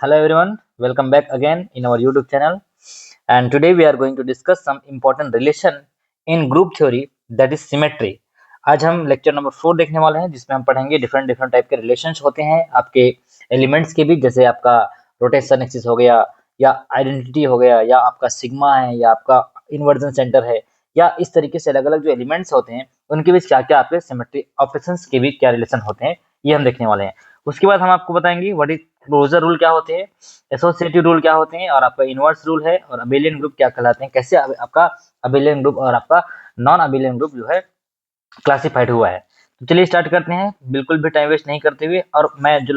hello everyone. Welcome back again in our YouTube channel. And today we are going to discuss some important relation in group theory, that is symmetry. आज हम lecture number 4 देखने वाले हैं, जिसमें हम पढ़ेंगे different different type के relations होते हैं आपके एलिमेंट्स के बीच, जैसे आपका रोटेशन एक्सिस हो गया, या आइडेंटिटी हो गया, या आपका सिग्मा है, या आपका इन्वर्जन सेंटर है, या इस तरीके से अलग अलग जो एलिमेंट्स होते हैं उनके बीच क्या क्या आपके सिमेट्री ऑपरेशंस के बीच क्या रिलेशन होते हैं, ये हम देखने वाले हैं। उसके बाद हम आपको बताएंगे व्हाट इज क्लोजर रूल क्या होते हैं, एसोसिएटिव रूल क्या होते हैं, और आपका इनवर्स रूल है, और अबेलियन ग्रुप क्या कहलाते हैं, कैसे आपका अबेलियन ग्रुप और आपका नॉन अबेलियन ग्रुप जो है क्लासिफाइड हुआ है। तो चलिए स्टार्ट करते हैं, बिल्कुल भी टाइम वेस्ट नहीं करते हुए। और मैं जो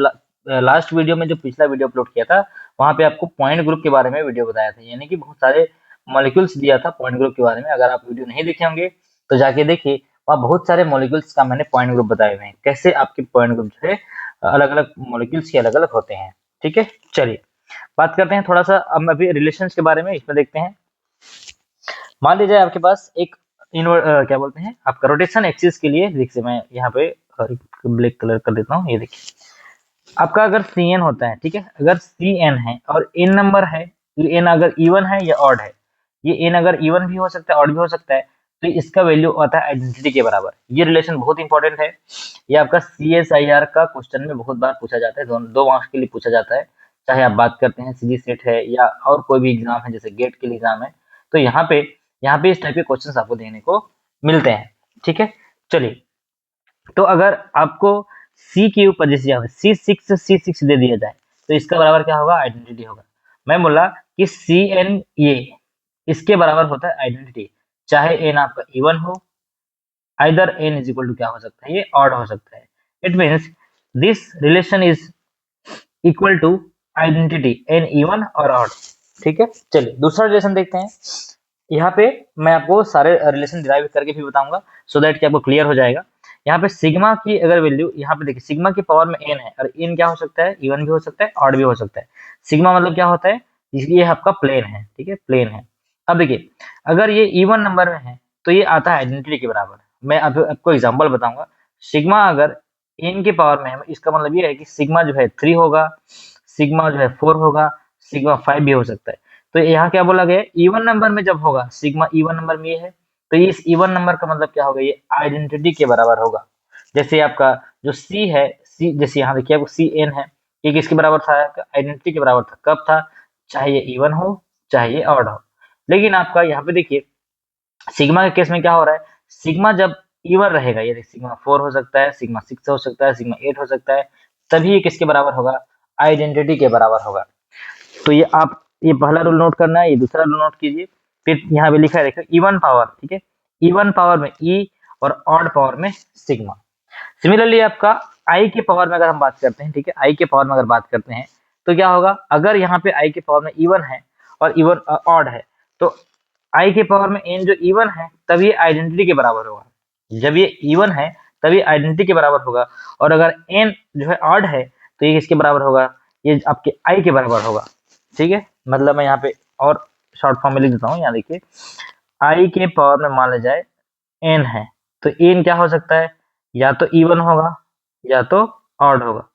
लास्ट वीडियो में जो पिछला वीडियो अपलोड किया था, वहां पे आपको पॉइंट ग्रुप के बारे में वीडियो बताया था, यानी कि बहुत सारे मॉलिक्यूल्स दिया था पॉइंट ग्रुप के बारे में। अगर आप वीडियो नहीं देखे होंगे तो जाके देखिए, वहाँ बहुत सारे मॉलिक्यूल्स का मैंने पॉइंट ग्रुप बताए हुए हैं, कैसे आपके पॉइंट ग्रुप जो है अलग अलग मॉलिक्यूल्स के अलग अलग होते हैं। ठीक है, चलिए बात करते हैं थोड़ा सा हम अभी रिलेशंस के बारे में। इसमें देखते हैं, मान लीजिए आपके पास एक क्या बोलते हैं आपका रोटेशन एक्सिस के लिए, देखिए मैं यहाँ पे ब्लैक कलर कर देता हूँ। ये देखिए, आपका अगर सी एन होता है, ठीक है, अगर सी एन है और एन नंबर है, ये एन अगर इवन है या ऑड है, ये एन अगर इवन भी हो सकता है ऑड भी हो सकता है, तो इसका वैल्यू आता है आइडेंटिटी के बराबर। ये रिलेशन बहुत इंपॉर्टेंट है, ये आपका सी एस आई आर का क्वेश्चन में बहुत बार पूछा जाता है, दो मार्क्स के लिए पूछा जाता है। चाहे आप बात करते हैं सीजी सेट है या और कोई भी एग्जाम है, जैसे गेट के लिए एग्जाम है, तो यहाँ पे इस टाइप के क्वेश्चन आपको देखने को मिलते हैं। ठीक है, चलिए, तो अगर आपको सी के ऊपर जैसे C6 दे दिया जाए, तो इसका बराबर क्या होगा, आइडेंटिटी होगा। मैं बोला कि सी एन ये इसके बराबर होता है आइडेंटिटी, चाहे एन आपका इवन हो, either N is equal to क्या हो सकता है, ये ऑड हो सकता है। It means this relation is equal to identity N even और ऑड। ठीक है, चलिए दूसरा रिलेशन देखते हैं। यहाँ पे मैं आपको सारे रिलेशन डिराइव करके भी बताऊंगा, सो दैट कि आपको क्लियर हो जाएगा। यहाँ पे सिग्मा की अगर वैल्यू, यहाँ पे देखिए सिग्मा की पावर में एन है, और एन क्या हो सकता है, इवन भी हो सकता है ऑड भी हो सकता है। सिग्मा मतलब क्या होता है, ये आपका प्लेन है, ठीक है, प्लेन है। अब देखिए, अगर ये इवन नंबर में है तो ये आता है आइडेंटिटी के बराबर। मैं आपको एग्जाम्पल बताऊंगा। सिग्मा अगर एन के पावर में है, इसका मतलब ये है कि सिग्मा जो है 3 होगा, सिग्मा जो है 4 होगा, सिग्मा 5 भी हो सकता है। तो यहाँ क्या बोला गया, इवन नंबर में जब होगा, सिग्मा इवन नंबर में ये है, तो इस इवन नंबर का मतलब क्या होगा, ये आइडेंटिटी के बराबर होगा। जैसे आपका जो सी है, सी जैसे यहाँ देखिए आपको सी एन है, ये किसके बराबर था, आइडेंटिटी के बराबर था। कब था, चाहे ये इवन हो चाहे ये ऑड हो। लेकिन आपका यहाँ पे देखिए सिग्मा के केस में क्या हो रहा है, सिग्मा जब इवन रहेगा, ये सिग्मा 4 हो सकता है, सिग्मा 6 हो सकता है, सिग्मा 8 हो सकता है, तभी ये किसके बराबर होगा, आइडेंटिटी के बराबर होगा। तो ये आप ये पहला रूल नोट करना है, ये दूसरा रूल नोट कीजिए। फिर यहाँ पे लिखा है देखो, इवन पावर, ठीक है, इवन पावर में ई और ऑड पावर में सिग्मा। सिमिलरली आपका आई के पावर में अगर हम बात करते हैं, ठीक है, आई के पावर में अगर बात करते हैं तो क्या होगा, अगर यहाँ पे आई के पावर में इवन है और इवन ऑड है, तो आई के पावर में एन जो इवन है तब ये आइडेंटिटी के बराबर होगा। जब ये इवन है तब ये आइडेंटिटी के बराबर होगा, और अगर एन जो है ऑड है तो ये किसके बराबर होगा, ये आपके आई के बराबर होगा। ठीक है, मतलब मैं यहाँ पे और शॉर्ट फॉर्म में लिख देता हूँ। यहाँ देखिए, आई के पावर में मान लिया जाए एन है, तो एन क्या हो सकता है, या तो इवन होगा या तो ऑड होगा।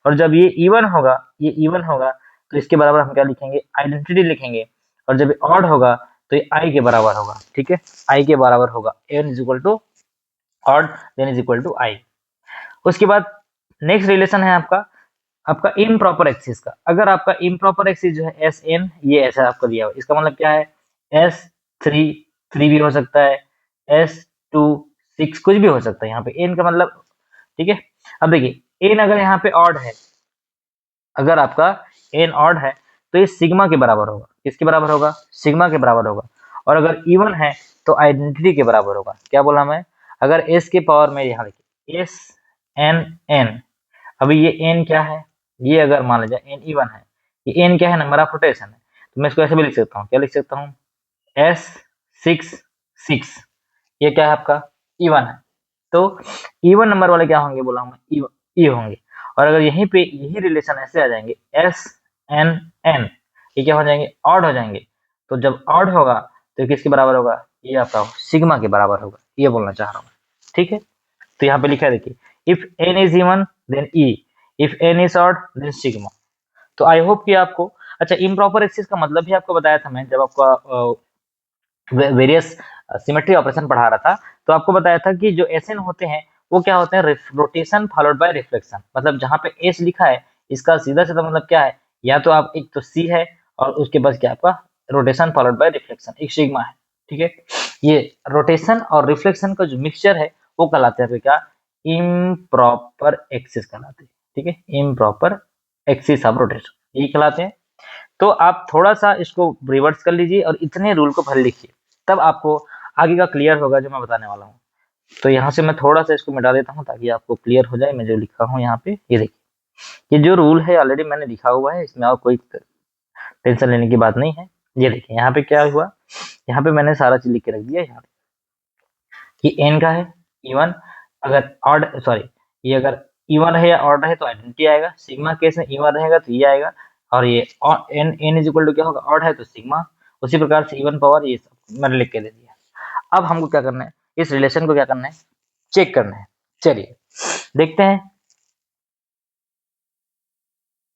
और जब ये इवन होगा, ये इवन होगा, तो इसके बराबर हम क्या लिखेंगे, आइडेंटिटी लिखेंगे। और जब ये ऑड होगा तो ये आई के बराबर होगा। ठीक है, आई के बराबर होगा, N is equal to odd then is equal to I. उसके बाद नेक्स्ट रिलेशन है आपका आपका इम्प्रॉपर एक्सिस का। अगर आपका इम्प्रॉपर एक्सिस जो है एस एन, ये ऐसा आपको दिया हुआ, इसका मतलब क्या है, एस थ्री, थ्री भी हो सकता है, एस टू, सिक्स, कुछ भी हो सकता है यहाँ पे एन का मतलब। ठीक है, अब देखिए एन अगर यहाँ पे ऑड है, अगर आपका एन ऑड है तो ये सिग्मा के बराबर होगा। किसके बराबर होगा, सिग्मा के बराबर होगा। और अगर इवन है तो आइडेंटिटी के बराबर होगा। क्या बोला मैं, अगर एस के पावर में, यहाँ देखिए एस एन एन, अभी ये एन क्या है, ये अगर मान लीजिए एन इवन है, ये एन क्या है, नंबर ऑफ रोटेशन है, तो मैं इसको ऐसे भी लिख सकता हूँ। क्या लिख सकता हूँ, एस सिक्स सिक्स, ये क्या है आपका इवन है। तो इवन नंबर वाले क्या होंगे, बोला हूँ ई होंगे। और अगर यहीं पे यही रिलेशन ऐसे आ जाएंगे, एस एन एन, ये क्या हो जाएंगे, ऑड हो जाएंगे। तो जब ऑड होगा तो किसके बराबर होगा, ये आपका सिग्मा के बराबर होगा, ये बोलना चाह रहा हूँ। ठीक है, तो यहाँ पे लिखा है देखिए, if N is even then E, if N is odd then sigma. तो आई होप कि आपको, अच्छा इम्प्रॉपर एक्सिस का मतलब भी आपको बताया था मैं जब आपका वेरियस सिमेट्री ऑपरेशन पढ़ा रहा था, तो आपको बताया था कि जो एस एन होते हैं वो क्या होते हैं, रोटेशन फॉलोड बाय रिफ्लेक्शन। मतलब जहाँ पे एस लिखा है इसका सीधा सीधा मतलब क्या है, या तो आप एक तो सी है और उसके बाद क्या आपका रोटेशन फॉलोड बाय रिफ्लेक्शन, एक सिग्मा है। ठीक है, ये रोटेशन और रिफ्लेक्शन का जो मिक्सचर है वो कहलाते हैं क्या, इम्प्रॉपर एक्सिस कहलाते हैं। ठीक है, इम्प्रॉपर एक्सिस ऑफ रोटेशन ये कहलाते हैं। तो आप थोड़ा सा इसको रिवर्स कर लीजिए और इतने रूल को भर लिखिए, तब आपको आगे का क्लियर होगा जो मैं बताने वाला हूँ। तो यहाँ से मैं थोड़ा सा इसको मिटा देता हूँ ताकि आपको क्लियर हो जाए। मैं जो लिखा हूँ यहाँ पे ये देखिए, ये जो रूल है ऑलरेडी मैंने लिखा हुआ है, इसमें और कोई टेंशन लेने की बात नहीं है। ये देखिए यहाँ पे क्या हुआ, यहाँ पे मैंने सारा चीज लिख के रख दिया यहाँ पे कि एन का है इवन, अगर ऑड सॉरी ये अगर इवन है या ऑड है तो आइडेंटिटी आएगा, सिग्मा केस में इवन रहेगा तो ये आएगा, और ये N N is equal to क्या होगा, ऑड है तो सिग्मा। उसी प्रकार से इवन पावर ये सब मैंने लिख के दे दिया। अब हमको क्या करना है, इस रिलेशन को क्या करना है, चेक करना है। चलिए देखते हैं।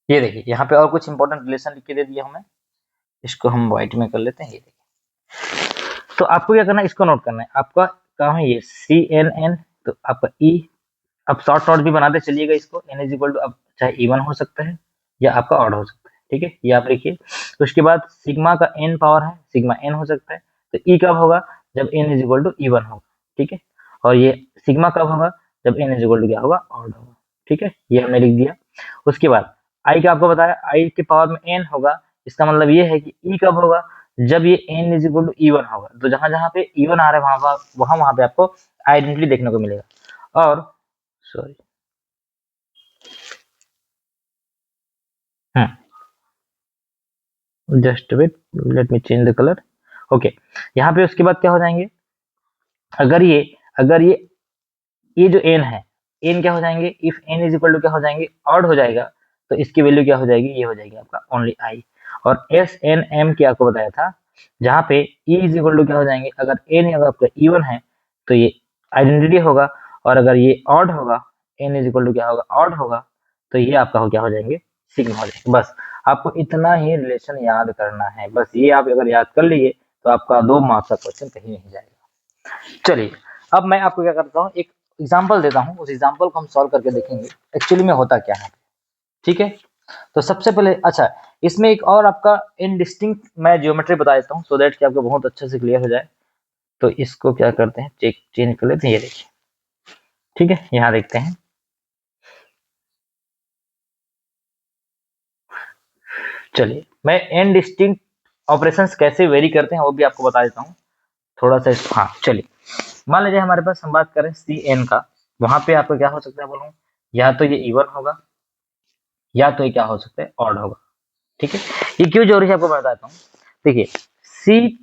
ये देखिए यहाँ पे और कुछ इंपॉर्टेंट रिलेशन लिख के दे दिया हमें, इसको हम व्हाइट में कर लेते हैं। ये देखिए, तो आपको क्या करना है, इसको नोट करना है। आपका कहाँ है ये सी एन एन, तो आपका ई, अब शॉर्ट नोट भी बनाते चलिएगा इसको। एन इज इक्वल टू, अब चाहे इवन हो सकता है या आपका ऑड हो सकता है। ठीक है, ये आप लिखिए। उसके बाद सिग्मा का एन पावर है, सिग्मा एन हो सकता है, तो ई कब होगा, जब N is equal to even होगा। ठीक है, और ये सिग्मा कब होगा, जब एन इज इक्वल टू क्या होगा, ऑड होगा। ठीक है, ये हमने लिख दिया। उसके बाद आई का आपको बताया, आई के पावर में एन होगा, इसका मतलब ये है कि ई कब होगा, जब ये N is equal to even होगा। तो जहां जहां पे इवन आ रहा है वहां पे आपको आइडेंटिटी देखने को मिलेगा। और sorry just wait, let me change the colour. Okay, यहाँ पे उसके बाद क्या हो जाएंगे, अगर ये जो एन है, एन क्या हो जाएंगे, if N is equal to क्या हो जाएंगे, ऑड हो जाएगा, तो इसकी वैल्यू क्या हो जाएगी, ये हो जाएगी आपका ओनली आई। और एस एन एम की आपको बताया था, जहाँ पे ई इज इक्वल टू क्या हो जाएंगे, अगर एन अगर आपका इवन है तो ये आइडेंटिटी होगा, और अगर ये ऑड होगा, एन इज इक्वल टू क्या होगा, ऑड होगा, तो ये आपका हो क्या हो जाएंगे, सिग्मा हो जाएंगे। बस आपको इतना ही रिलेशन याद करना है, बस ये आप अगर याद कर लिए तो आपका 2 मार्क्स का क्वेश्चन कहीं नहीं जाएगा। चलिए अब मैं आपको क्या करता हूँ, एक एग्जाम्पल देता हूँ, उस एग्जाम्पल को हम सॉल्व करके देखेंगे एक्चुअली में होता क्या है। ठीक है, तो सबसे पहले अच्छा इसमें एक और आपका इनडिस्टिंक्ट मैं ज्योमेट्री बता देता हूँ, सो दैट कि आपको बहुत अच्छे से क्लियर हो जाए। तो इसको क्या करते हैं, चेंज कर लेते हैं। ये देखिए, ठीक है, यहाँ देखते हैं। चलिए मैं इनडिस्टिंक्ट ऑपरेशंस कैसे वेरी करते हैं वो भी आपको बता देता हूँ थोड़ा सा। हाँ चलिए, मान लीजिए हमारे पास हम बात करें सी एन का, वहां पे आपको क्या हो सकता है बोलूँ, या तो ये इवन होगा या तो ये क्या हो सकता है, ऑड होगा। ठीक है, ये क्यों जरूरी है आपको बताता हूँ। देखिए सी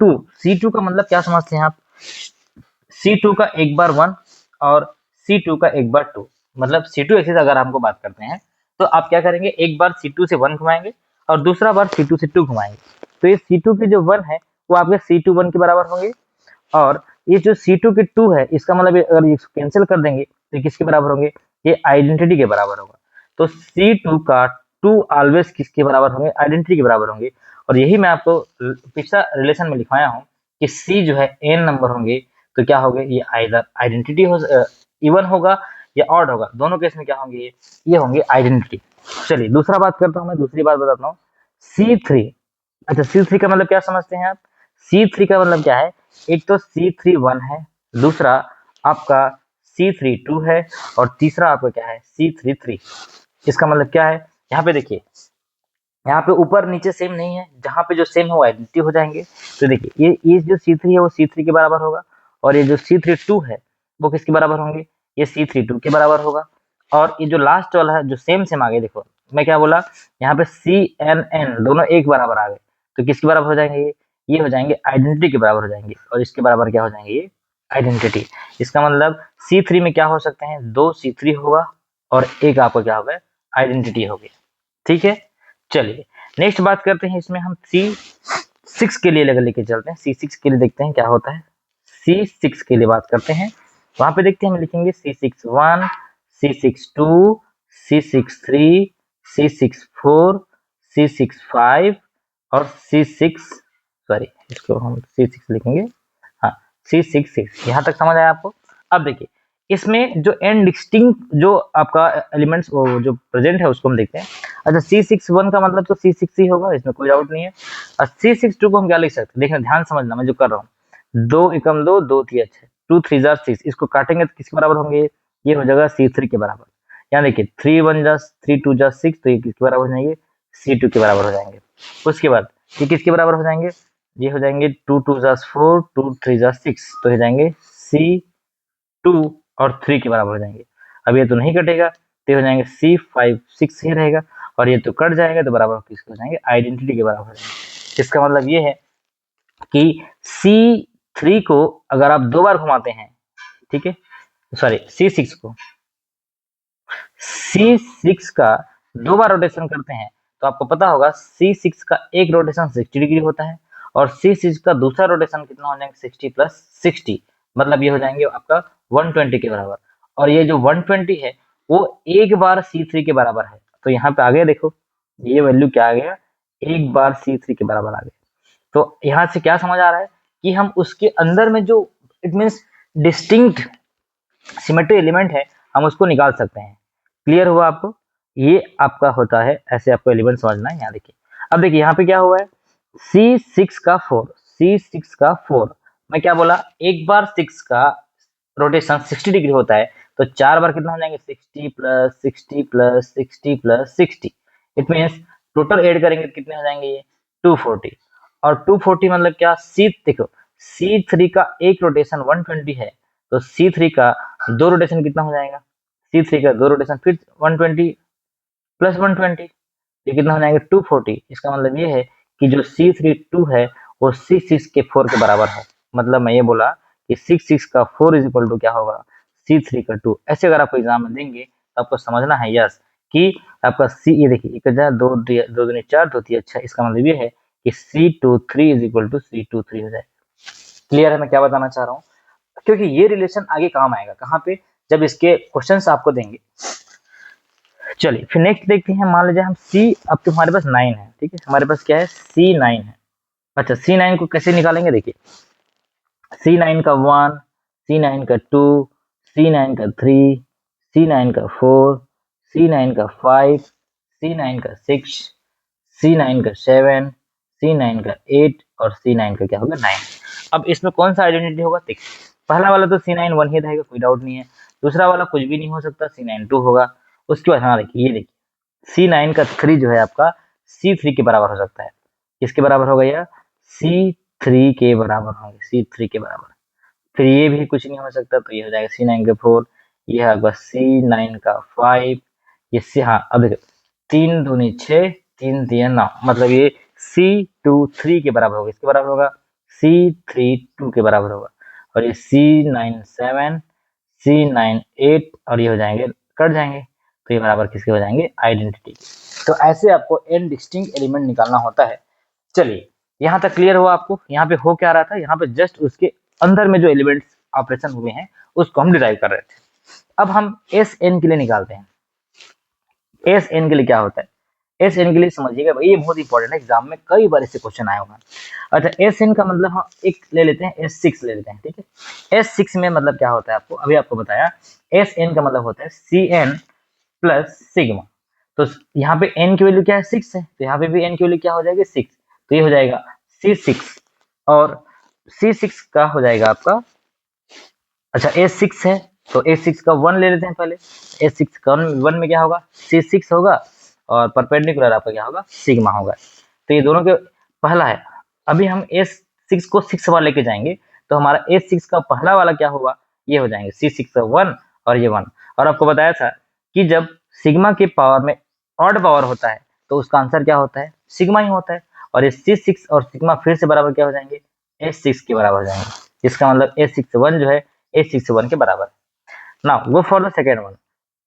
टू का मतलब क्या समझते हैं आप, C2 का एक बार 1 और C2 का एक बार 2, मतलब C2 एक्सिस अगर हमको बात करते हैं तो आप क्या करेंगे, एक बार C2 से 1 घुमाएंगे और दूसरा बार C2 से 2 घुमाएंगे। तो ये C2 के जो 1 है वो आपके C2 1 के बराबर होंगे, और ये जो C2 के 2 है इसका मतलब अगर ये कैंसिल कर देंगे तो किसके बराबर होंगे, ये आइडेंटिटी के बराबर होगा। तो C2 का 2 ऑलवेज किसके बराबर होंगे, आइडेंटिटी के बराबर होंगे। और यही मैं आपको पिछला रिलेशन में लिखवाया हूँ कि C जो है n नंबर होंगे, तो क्या होंगे, ये आइदर आइडेंटिटी हो, इवन होगा या ऑड होगा, दोनों केस में क्या होंगे, ये होंगे आइडेंटिटी। चलिए दूसरा बात करता हूँ, मैं दूसरी बात बताता हूँ। C3, अच्छा C3 का मतलब क्या समझते हैं आप, C3 का मतलब क्या है, एक तो C3 1 है, दूसरा आपका C3 2 है, और तीसरा आपका क्या है, C3 3। इसका मतलब क्या है, यहाँ पे देखिए, यहाँ पे ऊपर नीचे सेम नहीं है, जहाँ पे जो सेम है वो आइडेंटिटी हो जाएंगे। तो देखिए ये जो C3 है वो C3 के बराबर होगा, और ये जो C3 2 है वो किसके बराबर होंगे, ये C3 2 के बराबर होगा। और ये जो लास्ट वाला है जो सेम सेम आ गए, देखो मैं क्या बोला, यहाँ पे CNN दोनों एक बराबर आ गए, तो किसके बराबर हो जाएंगे, ये हो जाएंगे आइडेंटिटी के बराबर हो जाएंगे, और इसके बराबर क्या हो जाएंगे, ये आइडेंटिटी। इसका मतलब C3 में क्या हो सकते हैं, 2 C3 होगा और एक आपका क्या होगा, आइडेंटिटी होगी। ठीक है, चलिए नेक्स्ट बात करते हैं, इसमें हम C6 के लिए लेके चलते हैं। C6 के लिए देखते हैं क्या होता है। C6 के लिए बात करते हैं, वहां पे देखते हैं, हम लिखेंगे C6 1, C6 2, C6 3, C6 4, C6 5 और C6, सॉरी इसको हम C6 लिखेंगे, हाँ C6 यहाँ तक समझ आया आपको। अब देखिए इसमें जो एन डिस्टिंक्ट जो आपका एलिमेंट्स जो प्रेजेंट है उसको हम देखते हैं। अच्छा C6 1 का मतलब तो C6 ही होगा, इसमें कोई डाउट नहीं है। और C6 2 को हम क्या लिख सकते हैं, देखना ध्यान समझना मैं जो कर रहा हूँ, 2 एकम 2, 2 3 6, 2 3 जा 6, इसको काटेंगे तो किसके बराबर होंगे, ये हो जाएगा C3 के बराबर। यहाँ देखिए 3 1 जा 3 2 जा 6, तो ये किसके बराबर हो जाएंगे, C2 के बराबर हो जाएंगे। उसके बाद ये किसके बराबर हो जाएंगे, ये हो जाएंगे 2 2 जा 4, 2 3 जा 6, तो हो जाएंगे C2 और 3 के बराबर हो जाएंगे। अब ये तो नहीं कटेगा तो हो जाएंगे C5 6 ही रहेगा, और ये तो कट जाएगा तो बराबर किसके हो जाएंगे, आइडेंटिटी के बराबर हो जाएंगे। इसका मतलब ये है कि C3 को अगर आप 2 बार घुमाते हैं, ठीक है, सॉरी C6 को C6 का 2 बार रोटेशन करते हैं तो आपको पता होगा C6 का एक रोटेशन 60 डिग्री होता है, और C6 का दूसरा रोटेशन कितना हो जाएंगे 60 प्लस 60, मतलब ये हो जाएंगे आपका 120 के बराबर। और ये जो 120 है वो एक बार C3 के बराबर है, तो यहाँ पे आगे देखो ये वैल्यू क्या आ गया, एक बार C3 के बराबर आ गया। तो यहाँ से क्या समझ आ रहा है कि हम उसके अंदर में जो it means distinct symmetry element है हम उसको निकाल सकते हैं। क्लियर हुआ आपको, ये आपका होता है, ऐसे आपको एलिमेंट समझना है। यहाँ देखिए अब देखिए यहाँ पे क्या हुआ है, C6 का 4, C6 का 4, मैं क्या बोला, एक बार 6 का रोटेशन 60 डिग्री होता है, तो 4 बार कितना हो जाएंगे 60 plus 60 plus 60 plus 60, it means total add करेंगे तो कितने हो जाएंगे ये 240। और 240 मतलब क्या, देखो C3 का एक रोटेशन 120 है, तो C3 का 2 रोटेशन कितना हो जाएगा, C3 का 2 रोटेशन फिर 120 प्लस 120, ये कितना हो जाएंगे 240। इसका मतलब ये है कि जो C3 2 है वो C6 के 4 के बराबर है। मतलब मैं ये बोला कि 6 का 4 इज इक्वल टू क्या होगा, C3 का 2। ऐसे अगर आपको एग्जाम में देंगे तो आपको समझना है यस कि आपका C, ये देखिए 1 2 2 2 4 2 3 6, इसका मतलब ये है कि C23 is equal to C23 हो जाए। क्लियर है मैं क्या बताना चाह रहा हूँ, क्योंकि ये रिलेशन आगे काम आएगा कहाँ पे, जब इसके क्वेश्चंस आपको देंगे। चलिए फिर नेक्स्ट देखते हैं, मान लीजिए हम अब तो हमारे पास 9 है, ठीक है, हमारे पास क्या है C9 है। अच्छा C9 को कैसे निकालेंगे, देखिए C9 का 1, C9 का 2, C9 का 3, C9 का 4, C9 का 5, C9 का 6, C9 का 7, C9 का 8 और C9 का क्या होगा 9। अब इसमें कौन सा आइडेंटिटी होगा, देखिए पहला वाला तो C9 1 ही रहेगा, कोई डाउट नहीं है। दूसरा वाला कुछ भी नहीं हो सकता, C9 2 होगा। उसके बाद हाँ देखिए, ये देखिए C9 का 3 जो है आपका C3 के बराबर हो सकता है। किसके बराबर होगा यह, C3 के बराबर होंगे, C3 के बराबर। फिर ये भी कुछ नहीं हो सकता, तो ये हो जाएगा C9 का 4, ये होगा C9 का 5, ये हाँ अब देखो 3 दूनी 6, 3 3 9, मतलब ये C23 के बराबर होगा। इसके बराबर होगा C32 के बराबर होगा, और ये C9 7, C9 8, और ये हो जाएंगे कट जाएंगे, तो ये बराबर किसके हो जाएंगे, आइडेंटिटी। तो ऐसे आपको एन डिस्टिंक्ट एलिमेंट निकालना होता है। चलिए यहाँ तक क्लियर हुआ आपको, यहाँ पे हो क्या रहा था, यहाँ पे जस्ट उसके अंदर में जो एलिमेंट्स ऑपरेशन हुए हैं उसको हम डिराइव कर रहे थे। अब हम एस एन के लिए निकालते हैं। एस एन के लिए क्या होता है, एस एन के लिए समझिएगा भाई, ये बहुत इंपॉर्टेंट है, एग्जाम में कई बार इससे क्वेश्चन आए हुए हैं। अच्छा एस एन का मतलब हम एक ले लेते हैं, S6 ले लेते हैं, ठीक है। S6 में मतलब क्या होता है, आपको अभी आपको बताया, एस एन का मतलब होता है CN प्लस सिग्मा। तो यहाँ पे n की वैल्यू क्या है 6 है, तो यहाँ पे भी n की वैल्यू क्या हो जाएगी 6, तो ये हो जाएगा C6, और C6 का हो जाएगा आपका, अच्छा S6 है तो S6 का 1 ले लेते हैं पहले। S6 का 1 में क्या होगा C6 होगा, और परपेंडिकुलर आपका क्या होगा सिग्मा होगा। तो ये दोनों के पहला है। अभी हम S6 को 6 बार लेके जाएंगे, तो हमारा S6 का पहला वाला क्या होगा, ये हो जाएंगे C6 का 1 और ये 1। और आपको बताया था कि जब सिग्मा के पावर में ऑड पावर होता है तो उसका आंसर क्या होता है, सिग्मा ही होता है। और ये C6 और सिग्मा फिर से बराबर क्या हो जाएंगे, S6 के बराबर हो जाएंगे। इसका मतलब S61 जो है S61 के बराबर। Now go for the second one,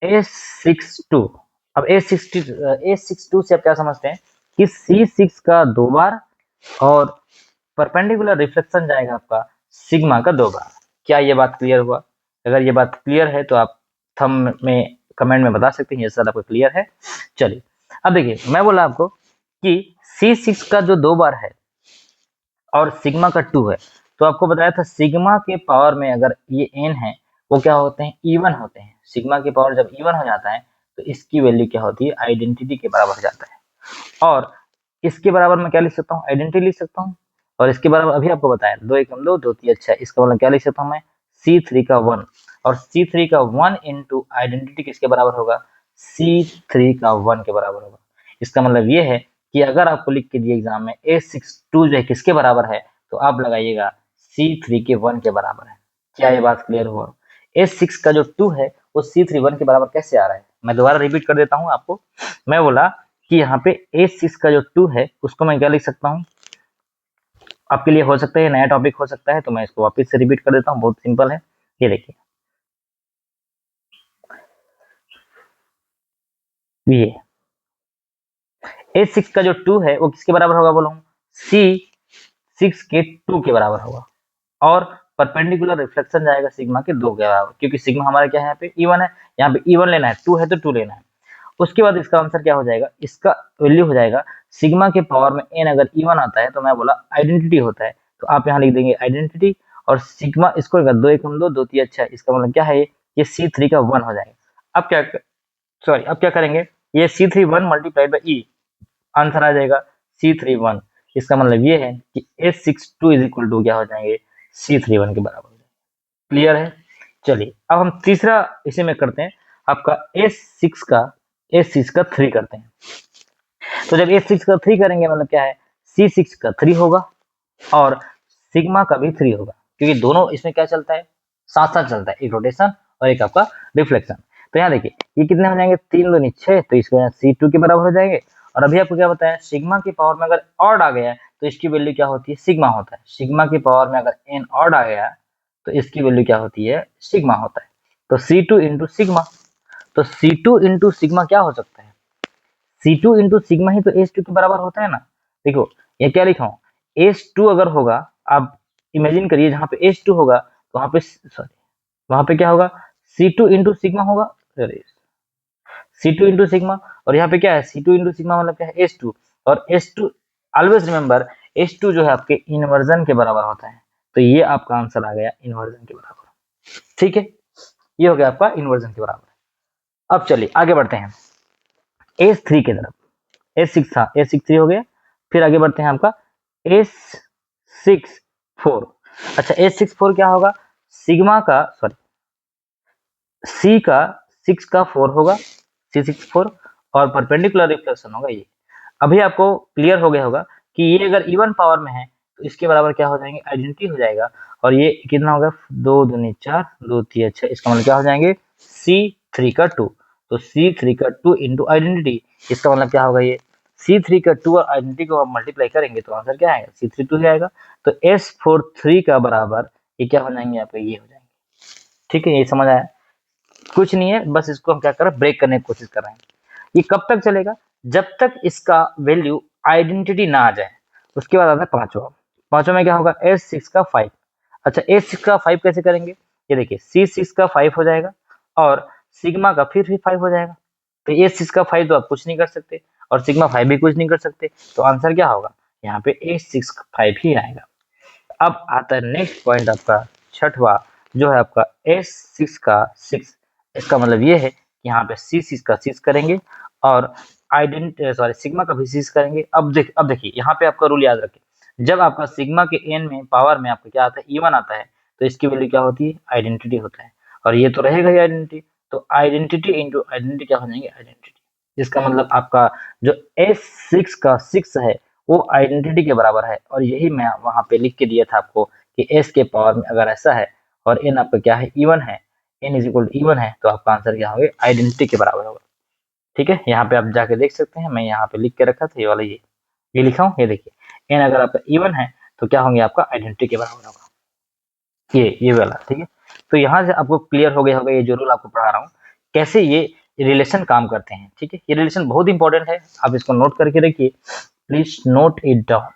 S62। अब S62 से आप क्या समझते हैं कि C6 का 2 बार और परपेंडिकुलर रिफ्लेक्शन जाएगा आपका सिग्मा का 2 बार। क्या ये बात क्लियर हुआ? अगर ये बात क्लियर है तो आप थंब में कमेंट में बता सकते हैं ये सर आपको क्लियर है। चलिए अब देखिए मैं बोला आपको कि C6 का जो 2 बार है और सिग्मा का 2 है, तो आपको बताया था सिग्मा के पावर में अगर ये n है वो क्या होते हैं, इवन होते हैं। सिग्मा के पावर जब इवन हो जाता है तो इसकी वैल्यू क्या होती है, आइडेंटिटी के बराबर हो जाता है। और इसके बराबर मैं क्या लिख सकता हूँ, आइडेंटिटी लिख सकता हूँ। और इसके बराबर अभी आपको बताया 2 एकम 2 2 3 6, इसका मतलब क्या लिख सकता हूँ मैं, C3 का 1। और C3 का 1 इंटू आइडेंटिटी किसके बराबर होगा, C3 का 1 के बराबर होगा। इसका मतलब ये है कि अगर आपको लिख के दिए एग्जाम में A62 जो है किसके बराबर है, तो आप लगाइएगा C3 के 1 के बराबर है। क्या ये बात क्लियर हुआ? A6 का जो 2 है वो C3 1 के बराबर कैसे आ रहा है, मैं दोबारा रिपीट कर देता हूँ आपको। मैं बोला कि यहाँ पे A6 का जो 2 है उसको मैं क्या लिख सकता हूँ, आपके लिए हो सकता है नया टॉपिक हो सकता है, तो मैं इसको वापस से रिपीट कर देता हूँ, बहुत सिंपल है। ये देखिए, ये A6 का जो 2 है वो किसके बराबर होगा बोलो, C6 के 2 के बराबर होगा। और परपेंडिकुलर रिफ्लेक्शन जाएगा सिग्मा के 2 के बराबर, क्योंकि सिग्मा हमारा क्या है, यहाँ पे इवन है, यहाँ पे इवन लेना है, 2 है तो 2 लेना है। उसके बाद इसका आंसर क्या हो जाएगा, इसका वैल्यू हो जाएगा सिग्मा के पावर में n अगर इवन आता है तो मैं बोला आइडेंटिटी होता है, तो आप यहाँ लिख देंगे आइडेंटिटी। और सिग्मा इसको 2 एकम 2 2 3 अच्छा, इसका मतलब क्या है, ये C3 का 1 हो जाएगा। अब क्या, सॉरी अब क्या करेंगे, ये C3 1 multiplied by E, answer आ जाएगा C3 1। इसका मतलब ये है कि A62 इज इक्वल टू क्या हो जाएंगे, C3 1 के बराबर हो जाएंगे। क्लियर है? चलिए अब हम तीसरा इसी में करते हैं, आपका A6 का 3 करते हैं। तो जब A6 का 3 करेंगे मतलब क्या है, C6 का 3 होगा और सिग्मा का भी 3 होगा, क्योंकि दोनों इसमें क्या चलता है, साथ साथ चलता है, एक रोटेशन और एक आपका रिफ्लेक्शन। तो यहाँ देखिए ये कितने हो जाएंगे, 3 2 6, तो इसको यहाँ C2 के बराबर हो जाएंगे। और अभी आपको क्या बताया, सिग्मा की पावर में अगर ऑड आ गया है तो इसकी वैल्यू क्या होती है, सिग्मा होता है। सिग्मा की पावर में अगर n ऑड आ गया तो इसकी वैल्यू क्या होती है, सिग्मा होता है। तो C2 इंटू सिग्मा, तो C2 इंटू सिग्मा क्या हो सकता है, C2 इंटू सिग्मा ही तो H2 के बराबर होता है ना। देखो ये क्या लिखा हूँ, H2 अगर होगा, आप इमेजिन करिए जहाँ पे H2 होगा तो वहाँ पे, सॉरी वहाँ पे क्या होगा, C2 इंटू सिग्मा होगा, अरे C2 इंटू सिग्मा। और यहाँ पे क्या है, C2 इंटू सिग्मा मतलब क्या है, H2। और H2 ऑलवेज रिमेंबर, H2 जो है आपके इन्वर्जन के बराबर होता है। तो ये आपका आंसर आ गया इन्वर्जन के बराबर। ठीक है, ये हो गया आपका इन्वर्जन के बराबर। अब चलिए आगे बढ़ते हैं S3 की तरफ। S6 था, S6 3 हो गया। फिर आगे बढ़ते हैं आपका S64। अच्छा S64 क्या होगा, सिग्मा का, सॉरी C का 6 का 4 होगा, C64, और परपेंडिकुलर रिफ्लेक्शन होगा ये। अभी आपको क्लियर हो गया होगा कि ये अगर इवन पावर में है तो इसके बराबर क्या हो जाएंगे, आइडेंटिटी हो जाएगा। और ये कितना होगा, 2 दूनी 4 2 3 6, इसका मतलब क्या हो जाएंगे, C3 का 2। तो C3 का 2 इंटू आइडेंटिटी, इसका मतलब क्या होगा, ये C3 का 2 और आइडेंटिटी को आप मल्टीप्लाई करेंगे तो आंसर क्या आएगा, C3 2 आएगा। तो S43 का बराबर ये क्या हो जाएंगे, आप ये हो जाएंगे। ठीक है, ये समझ आया? कुछ नहीं है, बस इसको हम क्या कर रहे हैं, ब्रेक करने की कोशिश कर रहे हैं। ये कब तक चलेगा, जब तक इसका वैल्यू आइडेंटिटी ना आ जाए। उसके बाद आता है पांचवा। पांचवा में क्या होगा, S6 का 5। अच्छा S6 का 5 कैसे करेंगे, ये देखिए C6 का 5 हो जाएगा और सिग्मा का फिर भी 5 हो जाएगा। तो S6 का 5 तो आप कुछ नहीं कर सकते और सिग्मा 5 भी कुछ नहीं कर सकते, तो आंसर क्या होगा, यहाँ पे S6 5 ही आएगा। अब आता है नेक्स्ट पॉइंट आपका छठवा, जो है आपका S6 का 6। इसका मतलब ये है कि यहाँ पे C6 का 6 करेंगे और सिग्मा का भी 6 करेंगे। अब देखिए यहाँ पे आपका रूल याद रखें, जब आपका सिग्मा के n में पावर में आपका क्या आता है, इवन आता है, तो इसकी वैल्यू क्या होती है, आइडेंटिटी होता है। और ये तो रहेगा ही आइडेंटिटी, तो आइडेंटिटी इंटू आइडेंटिटी क्या हो जाएंगे, आइडेंटिटी। जिसका मतलब आपका जो S6 का 6 है वो आइडेंटिटी के बराबर है। और यही मैं वहां पे लिख के दिया था आपको कि S के पावर में अगर ऐसा है और n आपका क्या है, इवन है, n is equal to even है, तो आपका आंसर क्या होगा, आइडेंटिटी के बराबर होगा। ठीक है, यहाँ पे आप जाके देख सकते हैं, मैं यहाँ पे लिख के रखा था ये वाला, ये लिखा हूँ, ये देखिए n अगर आपका इवन है तो क्या होंगे, आपका आइडेंटिटी के बराबर होगा, ये वाला। ठीक है, तो यहाँ से आपको क्लियर हो गया होगा, ये जो रूल आपको पढ़ा रहा हूँ कैसे ये रिलेशन काम करते हैं। ठीक है, ये रिलेशन बहुत इंपॉर्टेंट है, आप इसको नोट करके रखिए, प्लीज नोट इट डाउन।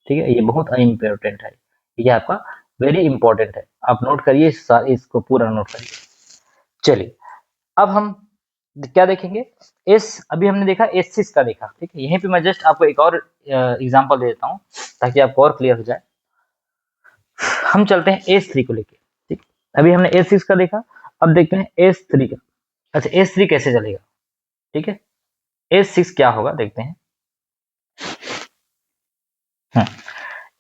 ठीक है, ये बहुत इम्पोर्टेंट है, ये आपका वेरी इंपॉर्टेंट है, आप नोट करिए, इसको पूरा नोट करिए। चलिए अब हम क्या देखेंगे, एस अभी हमने देखा S6 का देखा, ठीक है। यहीं पे मैं जस्ट आपको एक और एग्जांपल दे देता हूँ ताकि आपको और क्लियर हो जाए। हम चलते हैं S3 को लेके, ठीक। अभी हमने S6 का देखा, अब देखते हैं S3 का। अच्छा, S3 कैसे चलेगा, ठीक है। S6 क्या होगा देखते हैं।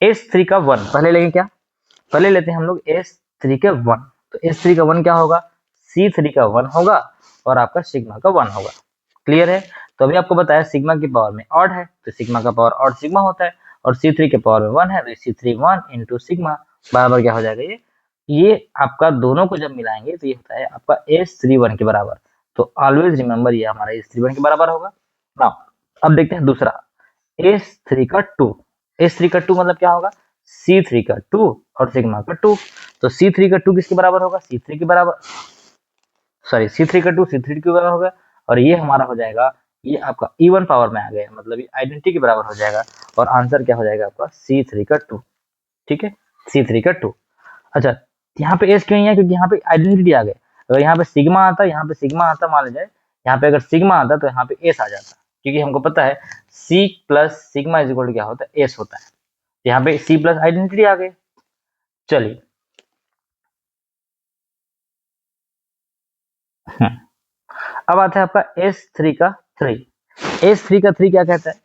S3 का 1 पहले लेंगे, क्या पहले लेते हैं हम लोग S3 के 1। तो S3 का 1 क्या होगा, C3 का 1 होगा और आपका सिग्मा का 1 होगा। क्लियर है। तो अभी आपको बताया सिग्मा की पावर में ऑड है तो सिग्मा का पावर ऑड सिग्मा होता है, और C3 के पावर में 1 है तो C3 1 इंटू सिग्मा बराबर क्या हो जाएगा, ये आपका दोनों को जब मिलाएंगे तो ये होता है आपका S31 के बराबर। तो ऑलवेज रिमेंबर ये हमारा S31 के बराबर होगा ना। अब देखते हैं दूसरा S3 का 2। S3 का 2 मतलब क्या होगा, C3 का 2 और सिग्मा का 2। तो C3 का 2 किसके बराबर होगा, C3 के बराबर, सॉरी C3 का 2 C3 के बराबर होगा, और ये हमारा हो जाएगा, ये आपका इवन पावर में आ गया, मतलब ये आइडेंटिटी के बराबर हो जाएगा, और आंसर क्या हो जाएगा आपका C3 का 2, ठीक है। C3 का 2। अच्छा, यहाँ पे एस क्यों नहीं है, क्योंकि यहाँ पे आइडेंटिटी आ गए। अगर यहाँ पे सिग्मा आता, यहाँ पे सिग्मा आता, मान लीजिए यहाँ पे अगर सिग्मा आता तो यहाँ पे एस आ जाता, क्योंकि हमको पता है C plus sigma is equal to क्या होता है, एस होता है। तो यहाँ पे सी प्लस आइडेंटिटी आ गई। चलिए, अब आता है आपका S3 का 3। S3 का 3 क्या कहता है,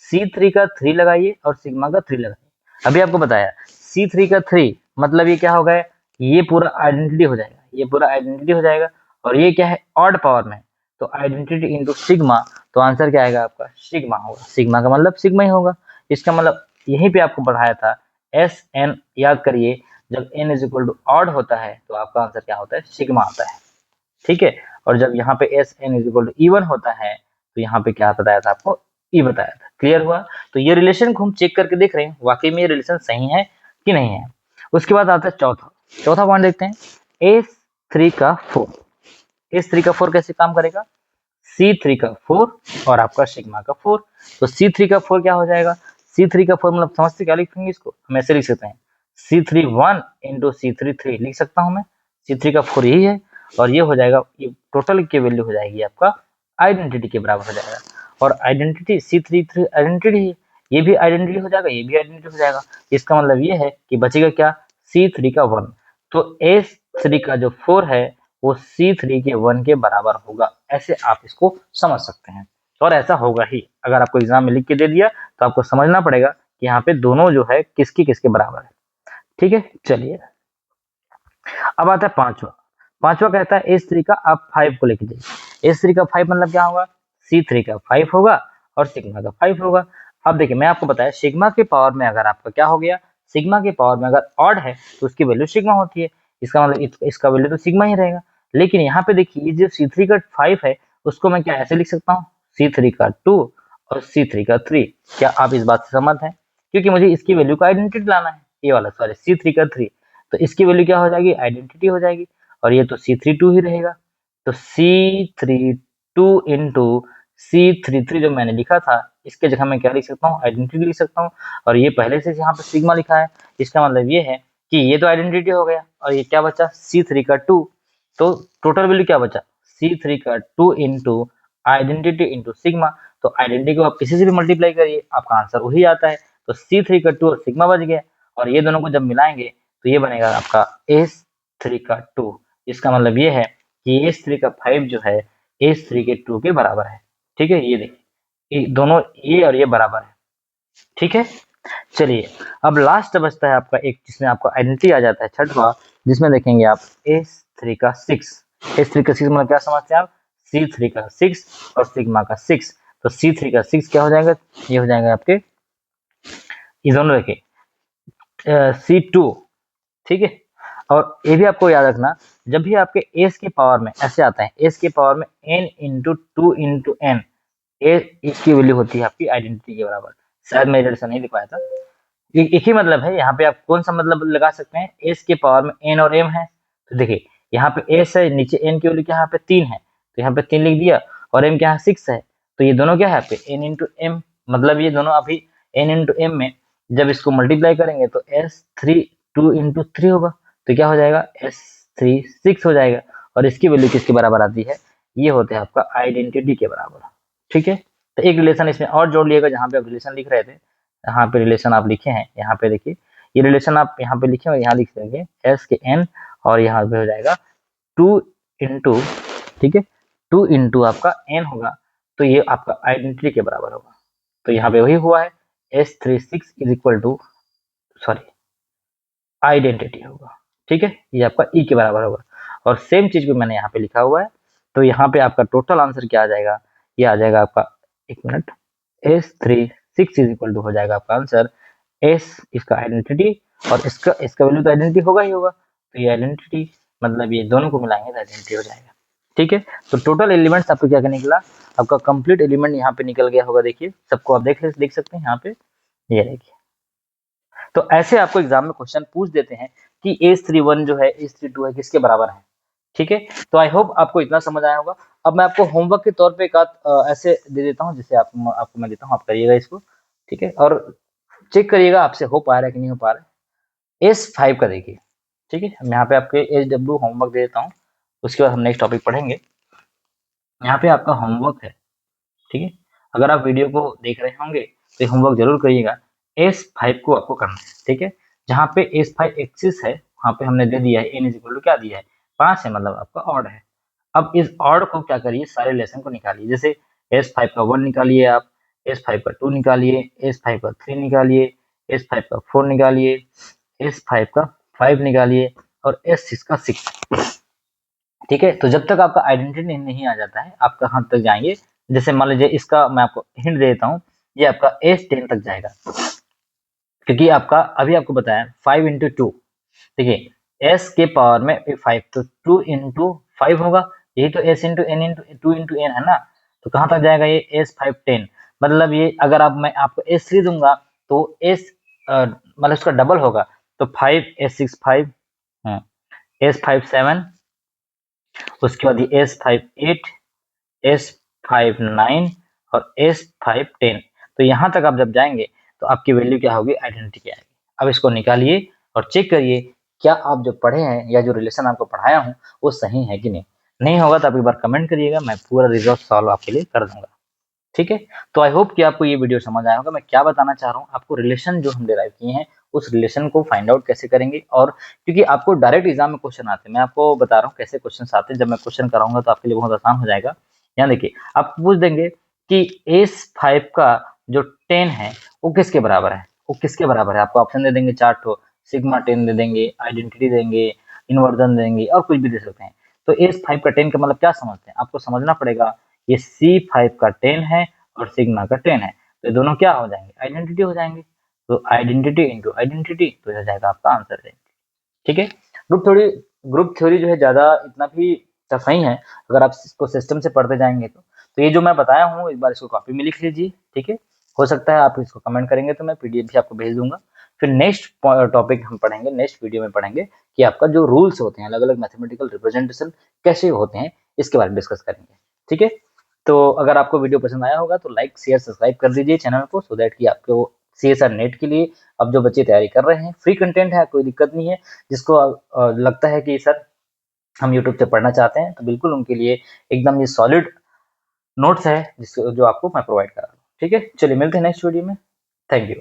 C3 का 3 लगाइए और सिग्मा का 3 लगाइए। अभी आपको बताया C3 का 3 मतलब ये क्या होगा, ये पूरा आइडेंटिटी हो जाएगा, ये पूरा आइडेंटिटी हो जाएगा, और ये क्या है ऑड पावर में, तो आइडेंटिटी इंटू सिग्मा, तो आंसर क्या आएगा आपका सिग्मा होगा। सिग्मा का मतलब सिग्मा ही होगा। इसका मतलब यहीं पे आपको पढ़ाया था SN, याद करिए, जब n is equal to odd होता है तो आपका आंसर क्या होता है, सिग्मा आता है, ठीक है। और जब यहाँ पे S N is equal to even होता है तो यहाँ पे क्या बताया था आपको, ई बताया था। क्लियर हुआ। तो ये रिलेशन को हम चेक करके देख रहे हैं वाकई में ये रिलेशन सही है कि नहीं है। उसके बाद आता है चौथा, चौथा पॉइंट देखते हैं, S3 का 4। S3 का 4 कैसे काम करेगा, C3 का 4 और आपका सिग्मा का 4। तो C3 का 4 क्या हो जाएगा, C3 का 4 मतलब समझते क्या लिखेंगे इसको, हम ऐसे लिख सकते हैं C3 1 इंटू C3 3 लिख सकता हूं मैं। C3 का 4 यही है, और ये हो जाएगा, ये टोटल की वैल्यू हो जाएगी आपका आइडेंटिटी के बराबर हो जाएगा। और आइडेंटिटी C3 आइडेंटिटी है, ये भी आइडेंटिटी हो जाएगा, ये भी आइडेंटिटी हो जाएगा। इसका मतलब ये है कि बचेगा क्या, C3 का 1। तो S3 का जो 4 है वो C3 के 1 के बराबर होगा, ऐसे आप इसको समझ सकते हैं। और ऐसा होगा ही, अगर आपको एग्जाम में लिख के दे दिया तो आपको समझना पड़ेगा कि यहाँ पे दोनों जो है किसकी किसके बराबर है, ठीक है। चलिए, अब आता है पांचवा। पांचवा कहता है S3 का आप 5 को लेके जाइए। S3 का 5 मतलब क्या होगा, C3 का 5 होगा और सिग्मा का 5 होगा। अब देखिए, मैं आपको बताया सिग्मा के पावर में अगर आपका क्या हो गया, सिग्मा के पावर में अगर ऑड है तो उसकी वैल्यू सिग्मा होती है, इसका मतलब इसका वैल्यू तो सिग्मा ही रहेगा। लेकिन यहाँ पे देखिए, जो C3 का 5 है उसको मैं क्या ऐसे लिख सकता हूँ, C3 का 2 और C3 का 3। क्या आप इस बात से सहमत हैं, क्योंकि मुझे इसकी वैल्यू का आइडेंटिटी लाना है, ये वाला सॉरी C3 का 3, तो इसकी वैल्यू क्या हो जाएगी, आइडेंटिटी हो जाएगी, और ये तो C32 ही रहेगा। तो C32 इंटू C33 जो मैंने लिखा था, इसके जगह मैं क्या लिख सकता हूँ, आइडेंटिटी लिख सकता हूँ। और ये पहले से यहाँ पे सिग्मा लिखा है, इसका मतलब ये है कि ये तो आइडेंटिटी हो गया, और ये क्या बचा C3 का 2। तो टोटल वैल्यू क्या बचा, C3 का 2 इंटू आइडेंटिटी इंटू सिग्मा। तो आइडेंटिटी को आप किसी से भी मल्टीप्लाई करिए, आपका आंसर वही आता है। तो C3 का 2 और सिग्मा बच गया, और ये दोनों को जब मिलाएंगे तो ये बनेगा आपका S3 का 2। इसका मतलब ये है कि S3 का 5 जो है S3 के 2 के बराबर है, ठीक है। ये देखिए, दोनों ये और ये बराबर है, ठीक है। चलिए, अब लास्ट बचता है आपका एक, जिसमें आपका आइडेंटिटी आ जाता है छठवा, जिसमें देखेंगे आप S3 का 6। S3 का 6 मतलब क्या समझते हैं आप, C3 का 6 और सिग्मा का 6। तो C3 का 6 क्या हो जाएगा, ये हो जाएगा आपके, ये दोनों रखे C2, ठीक है। और ये भी आपको याद रखना, जब भी आपके एस के पावर में ऐसे आता है, एस के पावर में n into two into N, इसकी वैल्यू होती है आपकी आइडेंटिटी के बराबर। शायद मैं इधर से नहीं लिखवाया था, एक ही मतलब है। यहाँ पे आप कौन सा मतलब लगा सकते हैं, एस के पावर में n और m है, तो देखिए यहाँ पे एस है, नीचे n की वैल्यू क्या यहाँ पे 3 है, तो यहाँ पे 3 लिख दिया, और m क्या है 6 है, तो ये दोनों क्या है यहाँ पे n इंटू एम, मतलब ये दोनों अभी n इंटू एम में जब इसको मल्टीप्लाई करेंगे तो S3 2 इंटू 3 होगा, तो क्या हो जाएगा S3 6 हो जाएगा। और इसकी वैल्यू किसके बराबर आती है, ये होते हैं आपका आइडेंटिटी के बराबर। ठीक है, तो एक रिलेशन इसमें और जोड़ लिएगा, जहाँ पे आप रिलेशन लिख रहे थे, यहाँ पे रिलेशन आप लिखे हैं, यहाँ पे देखिए ये रिलेशन आप यहाँ पे लिखे और यहाँ लिख देंगे एस के एन, और यहाँ पे हो जाएगा 2 इंटू, ठीक है, 2 इंटू आपका एन होगा, तो ये आपका आइडेंटिटी के बराबर होगा। तो यहाँ पे वही हुआ है, S36 is equal to, sorry, identity होगा। ठीक है, ये आपका ई के बराबर होगा, और सेम चीज को मैंने यहाँ पे लिखा हुआ है। तो यहाँ पे आपका टोटल आंसर क्या आ जाएगा, ये आ जाएगा आपका, एक minute, S36 is equal to हो जाएगा आपका आंसर एस इसका आइडेंटिटी, और इसका इसका वैल्यू तो आइडेंटिटी होगा ही होगा, तो ये आइडेंटिटी मतलब ये दोनों को मिलाएंगे तो आइडेंटिटी हो जाएगा। ठीक है, तो टोटल एलिमेंट्स आपको क्या निकला, आपका कंप्लीट एलिमेंट यहाँ पे निकल गया होगा। देखिए सबको आप देख सकते हैं यहाँ पे, ये देखिए। तो ऐसे आपको एग्जाम में क्वेश्चन पूछ देते हैं कि H31 जो है, H32 है, किसके बराबर है। ठीक है, तो आई होप आपको इतना समझ आया होगा। अब मैं आपको होमवर्क के तौर पे एक ऐसे दे देता हूँ, जिसे आपको मैं देता हूँ, आप करिएगा इसको। ठीक है, और चेक करिएगा आपसे हो पा रहा है कि नहीं हो पा रहा है। S5 का देखिए। ठीक है, मैं यहाँ पे आपके SW होमवर्क दे देता हूँ, उसके बाद हम नेक्स्ट टॉपिक पढ़ेंगे। यहाँ पे आपका होमवर्क है। ठीक है, अगर आप वीडियो को देख रहे होंगे तो होमवर्क जरूर करिएगा। S5 को आपको करना है। ठीक है, जहाँ पे S5 एक्सिस है वहाँ पे हमने दे दिया है n इज इक्वल टू क्या दिया है, 5 है, मतलब आपका ऑड है। अब इस ऑड को क्या करिए, सारे लेसन को निकालिए। जैसे S5 का 1 निकालिए आप, S5 का 2 निकालिए, S5 का 3 निकालिए, S5 का 4 निकालिए, S5 का 5 निकालिए, और S6 का 6। ठीक है, तो जब तक आपका आइडेंटिटी नहीं आ जाता है आप कहाँ तक जाएंगे। जैसे मान लीजिए, इसका मैं आपको हिंट दे देता हूँ, ये आपका S10 तक जाएगा, क्योंकि आपका अभी आपको बताया 5 इंटू 2। देखिए S के पावर में 5, तो 2 इंटू 5 होगा, यही तो S into N into 2 into N है ना। तो कहाँ तक जाएगा ये, S5 10, मतलब ये अगर आप मैं आपको S3 दूंगा तो S मतलब इसका डबल होगा, तो 5 S6 5, S5 7, उसके बाद ये S5 8, S5 9 और S5 10। तो यहाँ तक आप जब जाएंगे तो आपकी वैल्यू क्या होगी, आइडेंटिटी क्या आएगी। अब इसको निकालिए और चेक करिए क्या आप जो पढ़े हैं या जो रिलेशन आपको पढ़ाया हूँ वो सही है कि नहीं। नहीं होगा तो आप एक बार कमेंट करिएगा, मैं पूरा रिजल्ट सॉल्व आपके लिए कर दूंगा। ठीक है, तो आई होप कि आपको ये वीडियो समझ आया होगा। मैं क्या बताना चाह रहा हूँ आपको, रिलेशन जो हम डिराइव किए हैं उस रिलेशन को फाइंड आउट कैसे करेंगे, और क्योंकि आपको डायरेक्ट एग्जाम में क्वेश्चन आते हैं, मैं आपको बता रहा हूँ कैसे क्वेश्चन आते हैं। जब मैं क्वेश्चन कराऊंगा तो आपके लिए बहुत आसान हो जाएगा। यहाँ देखिए, आप पूछ देंगे कि S5 का जो 10 है वो किसके बराबर है, वो किसके बराबर है। आपको ऑप्शन दे देंगे 4 ठो, सिग्मा 10 दे देंगे, आइडेंटिटी देंगे, इन्वर्जन देंगे, और कुछ भी दे सकते हैं। तो S5 का 10 का मतलब क्या समझते हैं, आपको समझना पड़ेगा। ये C5 का 10 है और सिग्मा का 10 है, तो दोनों क्या हो जाएंगे, आइडेंटिटी हो जाएंगे। तो आइडेंटिटी इंटू आइडेंटिटी तो हो जाएगा आपका आंसर। ठीक है, ग्रुप थ्योरी जो है ज्यादा इतना भी टफ नहीं है, अगर आप इसको सिस्टम से पढ़ते जाएंगे तो ये जो मैं बताया हूँ एक बार इसको कॉपी में लिख लीजिए। ठीक है, हो सकता है आप इसको कमेंट करेंगे तो मैं PDF भी आपको भेज दूंगा। फिर नेक्स्ट टॉपिक हम पढ़ेंगे, नेक्स्ट वीडियो में पढ़ेंगे कि आपका जो रूल्स होते हैं, अलग अलग मैथमेटिकल रिप्रेजेंटेशन कैसे होते हैं, इसके बारे में डिस्कस करेंगे। ठीक है, तो अगर आपको वीडियो पसंद आया होगा तो लाइक शेयर सब्सक्राइब कर दीजिए चैनल को, सो दैट कि आपको CSR नेट के लिए अब जो बच्चे तैयारी कर रहे हैं, फ्री कंटेंट है, कोई दिक्कत नहीं है। जिसको लगता है कि सर हम यूट्यूब से पढ़ना चाहते हैं तो बिल्कुल उनके लिए एकदम ये सॉलिड नोट्स है जिसको जो आपको मैं प्रोवाइड कर रहा हूँ। ठीक है, चलिए मिलते हैं नेक्स्ट वीडियो में। Thank you.